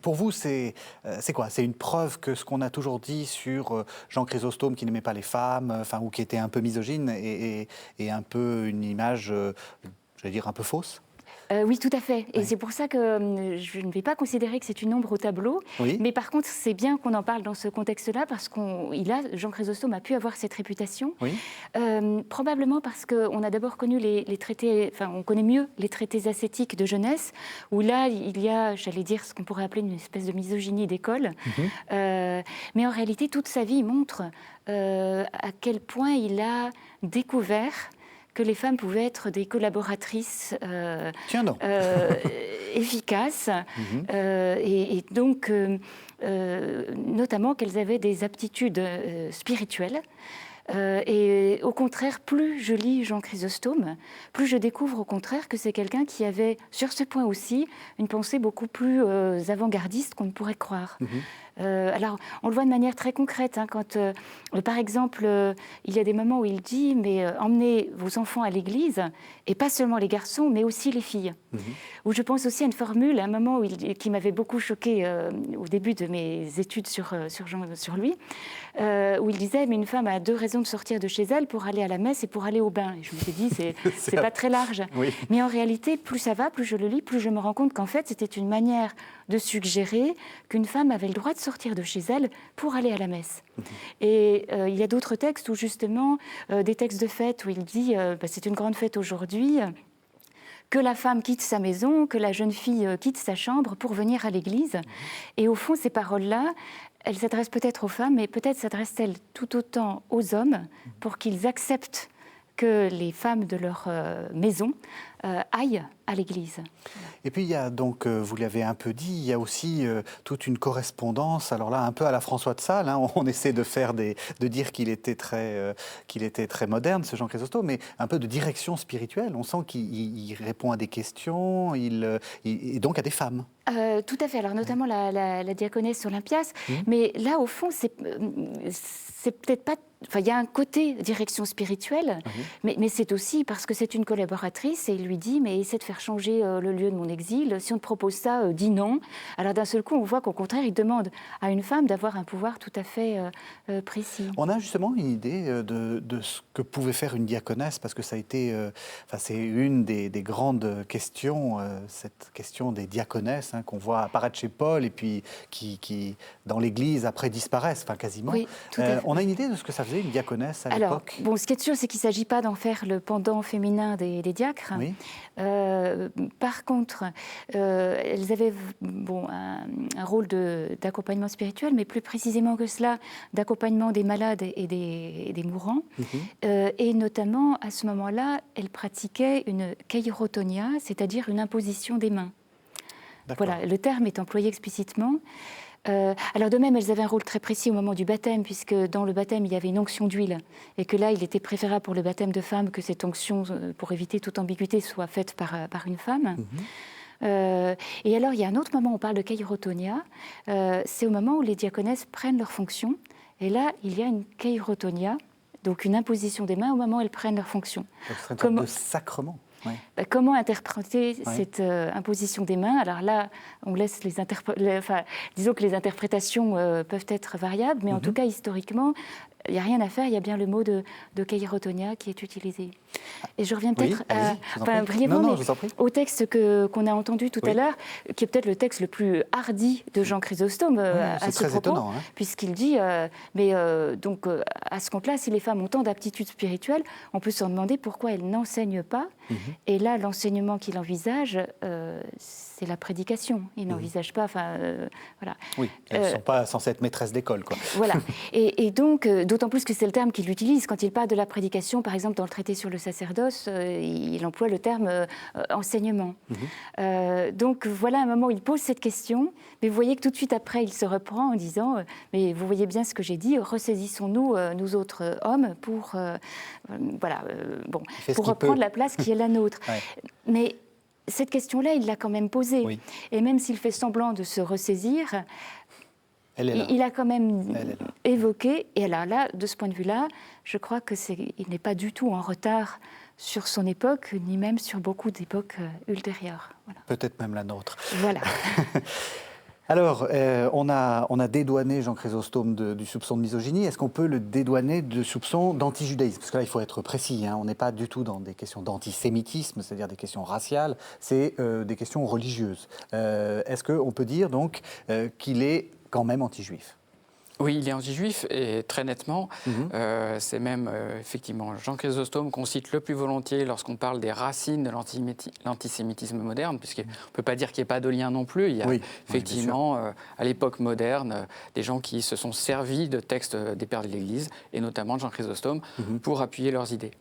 Pour vous, c'est quoi? C'est une preuve que ce qu'on a toujours dit sur Jean Chrysostome, qui n'aimait pas les femmes, ou qui était un peu misogyne, et un peu une image, j'allais dire, un peu fausse? Oui, tout à fait. Et c'est pour ça que je ne vais pas considérer que c'est une ombre au tableau. Oui. Mais par contre, c'est bien qu'on en parle dans ce contexte-là, parce Jean Chrysostome a pu avoir cette réputation. Oui. Probablement parce qu'on a d'abord connu les traités, enfin, on connaît mieux les traités ascétiques de jeunesse, où là, il y a, j'allais dire, ce qu'on pourrait appeler une espèce de misogynie d'école. Mais en réalité, toute sa vie montre à quel point il a découvert que les femmes pouvaient être des collaboratrices efficaces, et donc notamment qu'elles avaient des aptitudes spirituelles. Et au contraire, plus je lis Jean Chrysostome, plus je découvre au contraire que c'est quelqu'un qui avait, sur ce point aussi, une pensée beaucoup plus avant-gardiste qu'on ne pourrait croire. Alors, on le voit de manière très concrète, hein, quand, par exemple, il y a des moments où il dit « mais emmenez vos enfants à l'église, et pas seulement les garçons, mais aussi les filles ». Où je pense aussi à une formule, à un moment qui m'avait beaucoup choquée au début de mes études sur lui, où il disait « mais une femme a 2 raisons de sortir de chez elle, pour aller à la messe et pour aller au bain ». Et je me suis dit « c'est pas très large Oui. ». Mais en réalité, plus ça va, plus je le lis, plus je me rends compte qu'en fait, c'était une manière de suggérer qu'une femme avait le droit de sortir de chez elle pour aller à la messe. Et il y a d'autres textes où justement, des textes de fête où il dit c'est une grande fête aujourd'hui, que la femme quitte sa maison, que la jeune fille quitte sa chambre pour venir à l'église. Et au fond, ces paroles-là, elles s'adressent peut-être aux femmes, mais peut-être s'adressent-elles tout autant aux hommes pour qu'ils acceptent que les femmes de leur maison aillent à l'église. Et puis il y a donc, vous l'avez un peu dit, il y a aussi toute une correspondance, alors là un peu à la François de Sales, hein, on essaie de dire qu'il était très moderne, ce Jean Chrysostome, mais un peu de direction spirituelle. On sent qu'il répond à des questions, et donc à des femmes. Tout à fait, alors notamment la diaconesse Olympias, mais là au fond c'est peut-être pas... Enfin, il y a un côté direction spirituelle, mais c'est aussi parce que c'est une collaboratrice et il lui dit « mais essaie de faire changer le lieu de mon exil, si on te propose ça, dis non ». Alors d'un seul coup, on voit qu'au contraire, il demande à une femme d'avoir un pouvoir tout à fait précis. On a justement une idée de ce que pouvait faire une diaconesse, parce que ça a été, c'est une des grandes questions, cette question des diaconesses, hein, qu'on voit apparaître chez Paul et puis qui dans l'Église après disparaissent, enfin quasiment. Oui, tout à fait. On a une idée de ce que ça faisait une diaconesse à l'époque? Bon, ce qui est sûr, c'est qu'il ne s'agit pas d'en faire le pendant féminin des diacres. Oui. Par contre, elles avaient un rôle d'accompagnement spirituel, mais plus précisément que cela, d'accompagnement des malades et des mourants. Et notamment, à ce moment-là, elles pratiquaient une kairotonia, c'est-à-dire une imposition des mains. Voilà, le terme est employé explicitement. Alors de même, elles avaient un rôle très précis au moment du baptême, puisque dans le baptême, il y avait une onction d'huile, et que là, il était préférable pour le baptême de femme que cette onction, pour éviter toute ambiguïté, soit faite par une femme. Et alors, il y a un autre moment où on parle de kairotonia, c'est au moment où les diaconesses prennent leurs fonctions, et là, il y a une kairotonia, donc une imposition des mains au moment où elles prennent leurs fonctions. Donc, ce serait une sorte de sacrement. Oui. Comment interpréter cette imposition des mains? Alors là, on laisse disons que les interprétations peuvent être variables, mais en tout cas, historiquement, il n'y a rien à faire, il y a bien le mot de kairotonia qui est utilisé. Et je reviens peut-être brièvement au texte qu'on a entendu tout à l'heure, qui est peut-être le texte le plus hardi de Jean Chrysostome à ce propos, étonnant, hein. Puisqu'il dit, donc à ce compte-là, si les femmes ont tant d'aptitudes spirituelles, on peut se demander pourquoi elles n'enseignent pas. Et là, l'enseignement qu'il envisage, c'est la prédication. Il n'envisage pas, voilà. Oui, elles ne sont pas censées être maîtresses d'école, quoi. Voilà. Et donc, d'autant plus que c'est le terme qu'il utilise. Quand il parle de la prédication, par exemple, dans le traité sur le sacerdoce, il emploie le terme enseignement. Donc, voilà un moment où il pose cette question, mais vous voyez que tout de suite après, il se reprend en disant mais vous voyez bien ce que j'ai dit, ressaisissons-nous, nous autres hommes, pour reprendre la place qui est la nôtre. Mais cette question-là, il l'a quand même posée. Oui. Et même s'il fait semblant de se ressaisir, il a quand même évoqué, et alors là, de ce point de vue-là, je crois qu'il n'est pas du tout en retard sur son époque, ni même sur beaucoup d'époques ultérieures. Voilà. Peut-être même la nôtre. Voilà. Alors, on a dédouané Jean Chrysostome du soupçon de misogynie. Est-ce qu'on peut le dédouaner de soupçon d'antijudaïsme? Parce que là, il faut être précis. On n'est pas du tout dans des questions d'antisémitisme, c'est-à-dire des questions raciales. C'est des questions religieuses. Est-ce qu'on peut dire donc qu'il est quand même anti-juif? Oui, il est anti-juif et très nettement. C'est même effectivement Jean Chrysostome qu'on cite le plus volontiers lorsqu'on parle des racines de l'antisémitisme moderne, puisqu'on ne peut pas dire qu'il n'y ait pas de lien non plus. Il y a effectivement, à l'époque moderne, des gens qui se sont servis de textes des pères de l'Église, et notamment de Jean Chrysostome, pour appuyer leurs idées.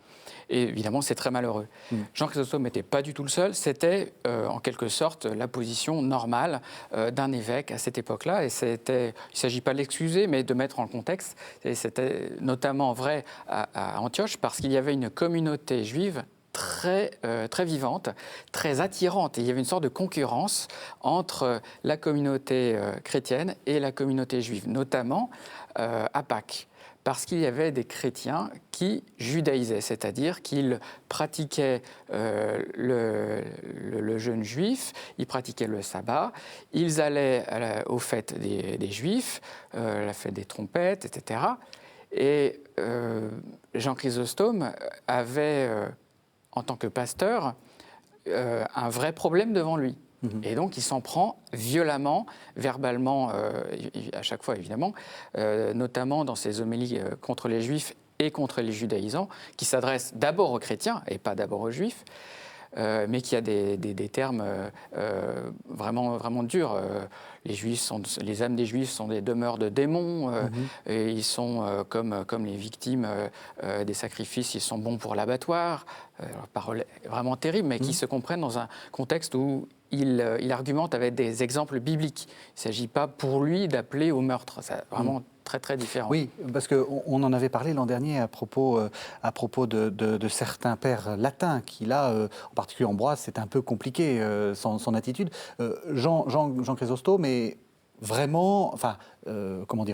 Et évidemment, c'est très malheureux. Jean Chrysostome n'était pas du tout le seul. C'était, en quelque sorte, la position normale d'un évêque à cette époque-là. Et il ne s'agit pas de l'excuser, mais de mettre en contexte. Et c'était notamment vrai à Antioche, parce qu'il y avait une communauté juive très vivante, très attirante. Et il y avait une sorte de concurrence entre la communauté chrétienne et la communauté juive, notamment à Pâques. Parce qu'il y avait des chrétiens qui judaïsaient, c'est-à-dire qu'ils pratiquaient le jeûne juif, ils pratiquaient le sabbat, ils allaient aux fêtes des juifs, la fête des trompettes, etc. Et Jean Chrysostome avait, en tant que pasteur, un vrai problème devant lui. Et donc, il s'en prend violemment, verbalement, à chaque fois, évidemment, notamment dans ses homélies contre les Juifs et contre les judaïsants, qui s'adressent d'abord aux chrétiens et pas d'abord aux Juifs, mais qui a des termes vraiment durs. Les âmes des Juifs sont des demeures de démons, et ils sont comme les victimes des sacrifices, ils sont bons pour l'abattoir. Paroles vraiment terribles, mais qui se comprennent dans un contexte où il argumente avec des exemples bibliques. Il ne s'agit pas pour lui d'appeler au meurtre. C'est vraiment très différent. Oui, parce qu'on en avait parlé l'an dernier à propos de certains pères latins qui, là, en particulier Ambroise, c'est un peu compliqué, son attitude. Jean Chrysostome est vraiment,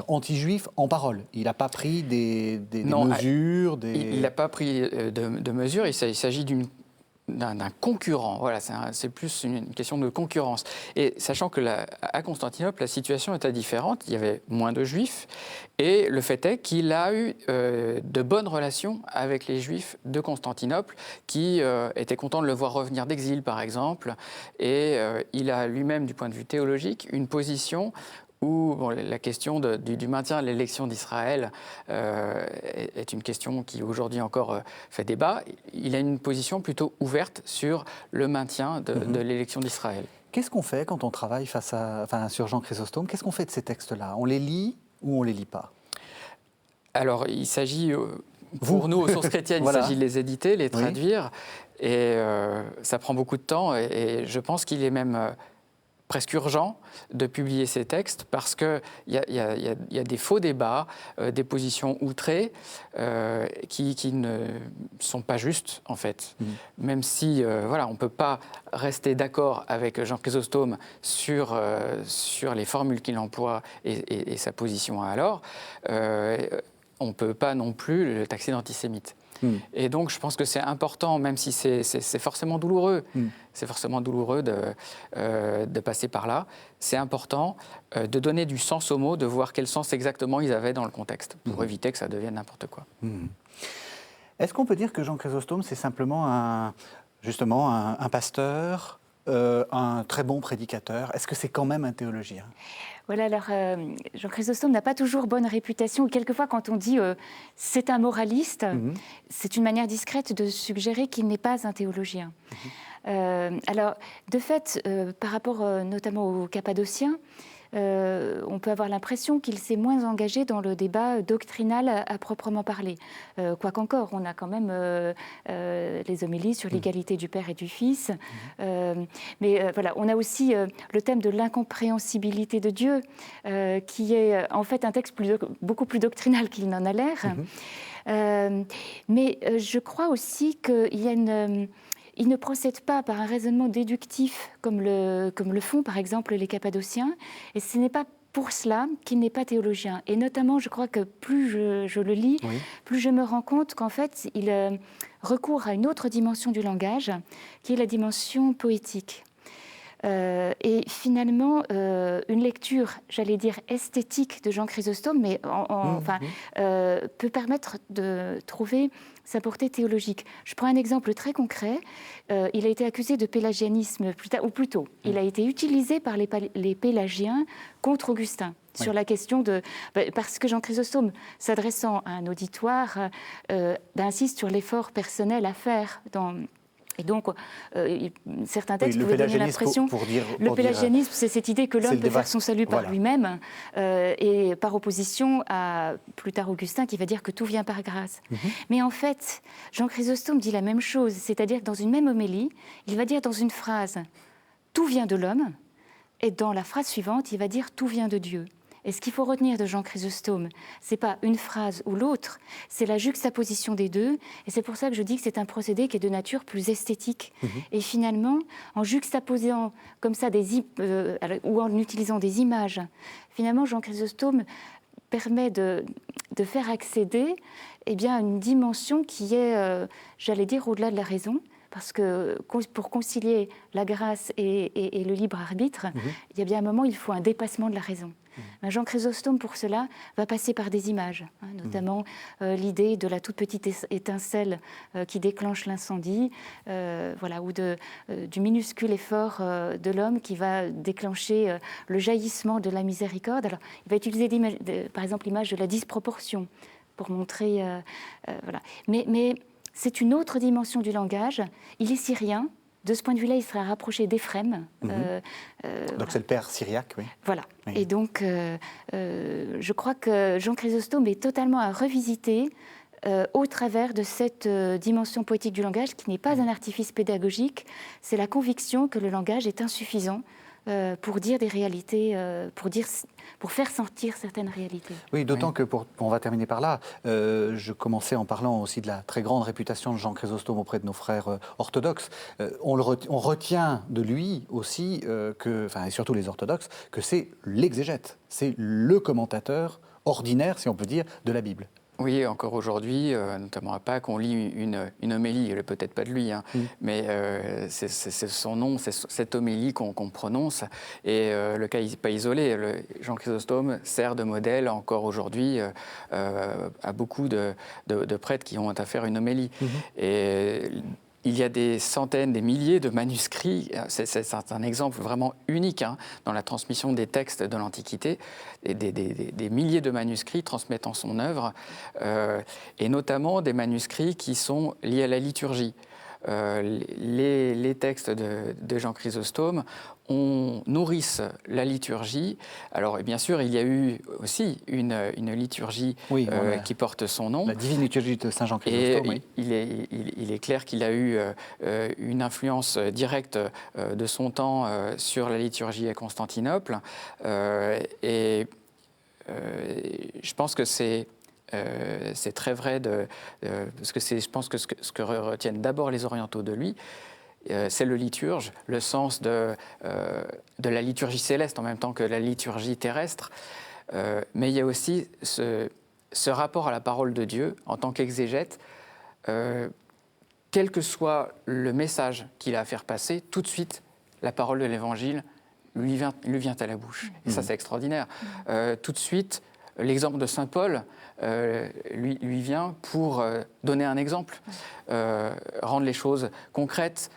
anti-juif en parole. Il n'a pas pris des mesures. Il n'a pas pris de mesures. Il s'agit d'un concurrent. Voilà, c'est plus une question de concurrence. Et sachant que à Constantinople, la situation était différente, il y avait moins de juifs, et le fait est qu'il a eu de bonnes relations avec les juifs de Constantinople, qui étaient contents de le voir revenir d'exil, par exemple, et il a lui-même, du point de vue théologique, une position où la question du maintien de l'élection d'Israël est une question qui aujourd'hui encore fait débat. Il a une position plutôt ouverte sur le maintien de l'élection d'Israël. Qu'est-ce qu'on fait quand on travaille sur Jean Chrysostome? Qu'est-ce qu'on fait de ces textes-là? On les lit ou on ne les lit pas? Alors, il s'agit, pour nous, aux sources chrétiennes, il s'agit de les éditer, les traduire, et ça prend beaucoup de temps, et je pense qu'il est même presque urgent de publier ces textes parce qu'il y a des faux débats, des positions outrées qui ne sont pas justes, en fait. Même si, on ne peut pas rester d'accord avec Jean Chrysostome sur les formules qu'il emploie et sa position alors, on ne peut pas non plus le taxer d'antisémite. Et donc, je pense que c'est important, même si c'est forcément douloureux, c'est forcément douloureux de passer par là, c'est important de donner du sens aux mots, de voir quel sens exactement ils avaient dans le contexte, pour éviter que ça devienne n'importe quoi. Est-ce qu'on peut dire que Jean Chrysostome, c'est simplement un pasteur, un très bon prédicateur? Est-ce que c'est quand même un théologien? Voilà, alors Jean Chrysostome n'a pas toujours bonne réputation. Quelquefois, quand on dit c'est un moraliste, c'est une manière discrète de suggérer qu'il n'est pas un théologien. Alors, de fait, par rapport notamment aux Cappadociens, on peut avoir l'impression qu'il s'est moins engagé dans le débat doctrinal à proprement parler. Quoiqu'encore, on a quand même les homélies sur l'égalité du Père et du Fils. Mais voilà, on a aussi le thème de l'incompréhensibilité de Dieu, qui est en fait un texte beaucoup plus doctrinal qu'il n'en a l'air. Mais je crois aussi qu'il y a il ne procède pas par un raisonnement déductif comme le font par exemple les Cappadociens, et ce n'est pas pour cela qu'il n'est pas théologien. Et notamment, je crois que plus je le lis, plus je me rends compte qu'en fait, il recourt à une autre dimension du langage, qui est la dimension poétique. Et finalement, une lecture, j'allais dire esthétique de Jean Chrysostome, mais peut permettre de trouver sa portée théologique. Je prends un exemple très concret. Il a été accusé de pélagianisme, ou plutôt, il a été utilisé par les pélagiens contre Augustin. Sur la question de... Parce que Jean Chrysostome, s'adressant à un auditoire, insiste sur l'effort personnel à faire dans... Et donc, certains textes pouvaient donner l'impression... Le pélagianisme, c'est cette idée que l'homme peut faire son salut par lui-même, et par opposition à, plus tard, Augustin, qui va dire que tout vient par grâce. Mais en fait, Jean Chrysostome dit la même chose, c'est-à-dire que dans une même homélie, il va dire dans une phrase « tout vient de l'homme », et dans la phrase suivante, il va dire « tout vient de Dieu ». Et ce qu'il faut retenir de Jean Chrysostome, ce n'est pas une phrase ou l'autre, c'est la juxtaposition des deux. Et c'est pour ça que je dis que c'est un procédé qui est de nature plus esthétique. Et finalement, en juxtaposant comme ça ou en utilisant des images, finalement, Jean Chrysostome permet de faire accéder à une dimension qui est, j'allais dire, au-delà de la raison. Parce que pour concilier la grâce et le libre arbitre, il y a bien un moment où il faut un dépassement de la raison. Jean Chrysostome, pour cela, va passer par des images, notamment l'idée de la toute petite étincelle qui déclenche l'incendie, ou du minuscule effort de l'homme qui va déclencher le jaillissement de la miséricorde. Alors, il va utiliser par exemple l'image de la disproportion pour montrer... Mais c'est une autre dimension du langage. Il est syrien. De ce point de vue-là, il sera rapproché d'Éphrem. Donc c'est le père syriaque, oui. Voilà. Oui. Et donc, je crois que Jean Chrysostome est totalement à revisiter au travers de cette dimension poétique du langage, qui n'est pas un artifice pédagogique. C'est la conviction que le langage est insuffisant pour dire des réalités, pour faire sentir certaines réalités. Oui, d'autant que, on va terminer par là, je commençais en parlant aussi de la très grande réputation de Jean Chrysostome auprès de nos frères orthodoxes. On retient de lui aussi, et surtout les orthodoxes, que c'est l'exégète, c'est le commentateur ordinaire, si on peut dire, de la Bible. Oui, encore aujourd'hui, notamment à Pâques, on lit une homélie, elle n'est peut-être pas de lui, mais c'est son nom, c'est cette homélie qu'on prononce. Et le cas n'est pas isolé. Jean Chrysostome sert de modèle encore aujourd'hui à beaucoup de prêtres qui ont à faire une homélie. Et il y a des centaines, des milliers de manuscrits. C'est un exemple vraiment unique dans la transmission des textes de l'Antiquité. Des milliers de manuscrits transmettant son œuvre, et notamment des manuscrits qui sont liés à la liturgie. Les textes de Jean Chrysostome nourrissent la liturgie. Alors, bien sûr, il y a eu aussi une liturgie qui porte son nom. La divine liturgie de Saint Jean Chrysostome. Et il est clair qu'il a eu une influence directe de son temps sur la liturgie à Constantinople. Je pense que c'est très vrai, parce que je pense que ce que retiennent d'abord les orientaux de lui, c'est le liturge, le sens de la liturgie céleste en même temps que la liturgie terrestre. Mais il y a aussi ce rapport à la parole de Dieu en tant qu'exégète. Quel que soit le message qu'il a à faire passer, tout de suite, la parole de l'Évangile lui vient à la bouche. Et ça, c'est extraordinaire. Tout de suite, l'exemple de saint Paul lui vient pour donner un exemple, rendre les choses concrètes,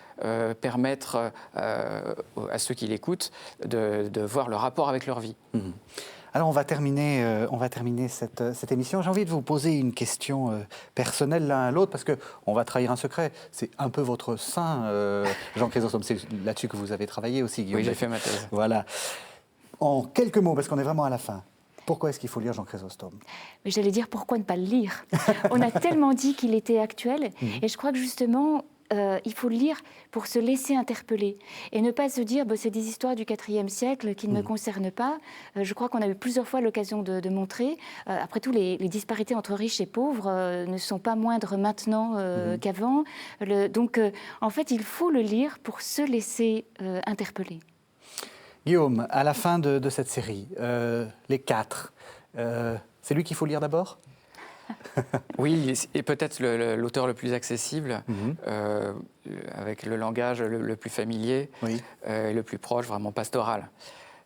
permettre à ceux qui l'écoutent de voir le rapport avec leur vie. Alors on va terminer cette émission. J'ai envie de vous poser une question personnelle l'un à l'autre, parce qu'on va trahir un secret. C'est un peu votre saint, Jean Chrysostome. C'est là-dessus que vous avez travaillé aussi, Guillaume. Oui, j'ai fait ma thèse. Voilà. En quelques mots, parce qu'on est vraiment à la fin. Pourquoi est-ce qu'il faut lire Jean Chrysostome ? Mais j'allais dire, pourquoi ne pas le lire ? On a tellement dit qu'il était actuel, et je crois que justement, il faut le lire pour se laisser interpeller, et ne pas se dire, c'est des histoires du IVe siècle qui ne me concernent pas. Je crois qu'on a eu plusieurs fois l'occasion de montrer. Après tout, les disparités entre riches et pauvres ne sont pas moindres maintenant qu'avant. Donc, en fait, il faut le lire pour se laisser interpeller. Guillaume, à la fin de cette série, les 4, c'est lui qu'il faut lire d'abord ? Oui, et peut-être l'auteur le plus accessible, avec le langage le plus familier, Oui. le plus proche, vraiment pastoral.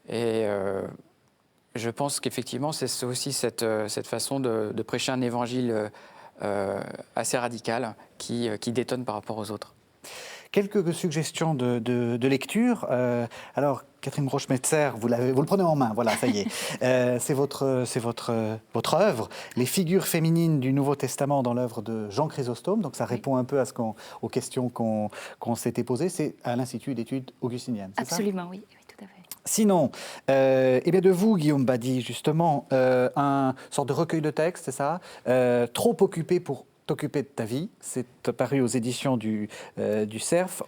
Et je pense qu'effectivement, c'est aussi cette façon de prêcher un évangile assez radical qui détonne par rapport aux autres. Quelques suggestions de lecture. Alors, Catherine Broche-Metzer, vous le prenez en main, voilà, ça y est. C'est votre œuvre, Les figures féminines du Nouveau Testament dans l'œuvre de Jean Chrysostome. Donc, ça répond un peu aux questions qu'on s'était posées. C'est à l'Institut d'études augustiniennes, c'est ça ? Absolument, oui, tout à fait. Sinon, eh bien de vous, Guillaume Badi, justement, un sorte de recueil de textes, c'est ça ? Trop occupé pour t'occuper de ta vie. C'est paru aux éditions du Cerf.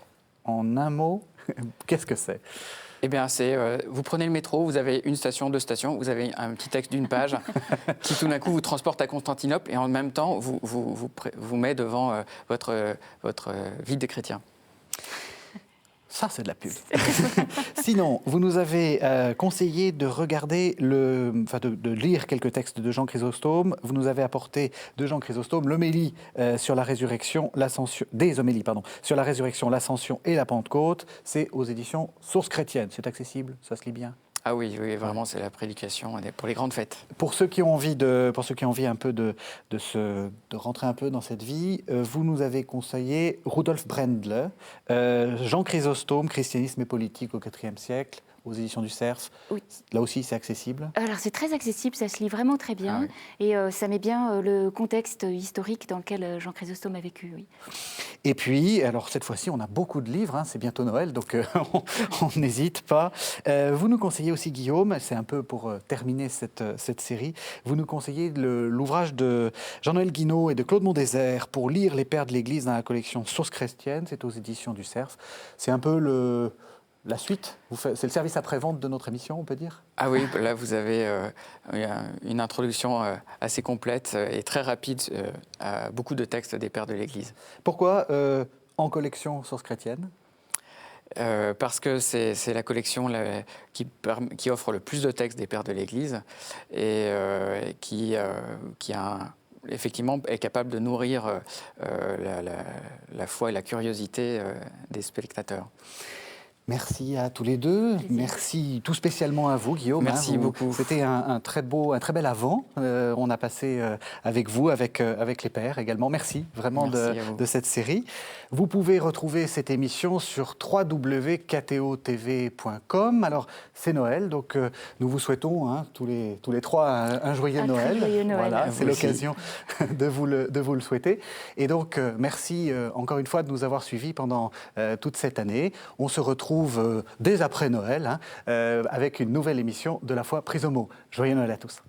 En un mot, qu'est-ce que c'est ? Eh bien, vous prenez le métro, vous avez une station, deux stations, vous avez un petit texte d'une page qui tout d'un coup vous transporte à Constantinople et en même temps vous met devant votre vie de chrétien. Ça, c'est de la pub. Sinon, vous nous avez conseillé de regarder, de lire quelques textes de Jean Chrysostome. Vous nous avez apporté de Jean Chrysostome l'homélie sur la résurrection, l'ascension, des homélies, pardon, sur la résurrection, l'ascension et la Pentecôte. C'est aux éditions Sources chrétiennes. C'est accessible, ça se lit bien. Ah oui, vraiment, c'est la prédication pour les grandes fêtes. Pour ceux qui ont envie un peu de rentrer un peu dans cette vie, vous nous avez conseillé Rudolf Brendle, Jean Chrysostome, Christianisme et politique au IVe siècle, aux éditions du Cerf. Oui. Là aussi, c'est accessible. Alors, c'est très accessible, ça se lit vraiment très bien. Ah oui. Et ça met bien le contexte historique dans lequel Jean Chrysostome a vécu, oui. Et puis, alors cette fois-ci, on a beaucoup de livres, hein, c'est bientôt Noël, donc on n'hésite pas. Vous nous conseillez aussi, Guillaume, c'est un peu pour terminer cette série, vous nous conseillez l'ouvrage de Jean-Noël Guinaud et de Claude Mondésert pour lire les pères de l'Église dans la collection Sources chrétiennes, c'est aux éditions du Cerf. C'est un peu la suite, c'est le service après-vente de notre émission, on peut dire ? Ah oui, là vous avez une introduction assez complète et très rapide à beaucoup de textes des pères de l'Église. Pourquoi en collection Sources chrétiennes ? Parce que c'est la collection qui offre le plus de textes des pères de l'Église et qui effectivement est capable de nourrir la foi et la curiosité des spectateurs. Merci à tous les deux. Merci tout spécialement à vous, Guillaume. Merci beaucoup. C'était un très bel avant. On a passé avec vous, avec les pères également. Merci vraiment de cette série. Vous pouvez retrouver cette émission sur www.ktotv.com. Alors, c'est Noël, donc nous vous souhaitons tous les trois un joyeux Noël. Joyeux Noël. Voilà, c'est l'occasion de vous le souhaiter. Et donc, merci encore une fois de nous avoir suivis pendant toute cette année. On se retrouve dès après Noël avec une nouvelle émission de La Foi prise au mot. Joyeux Noël à tous.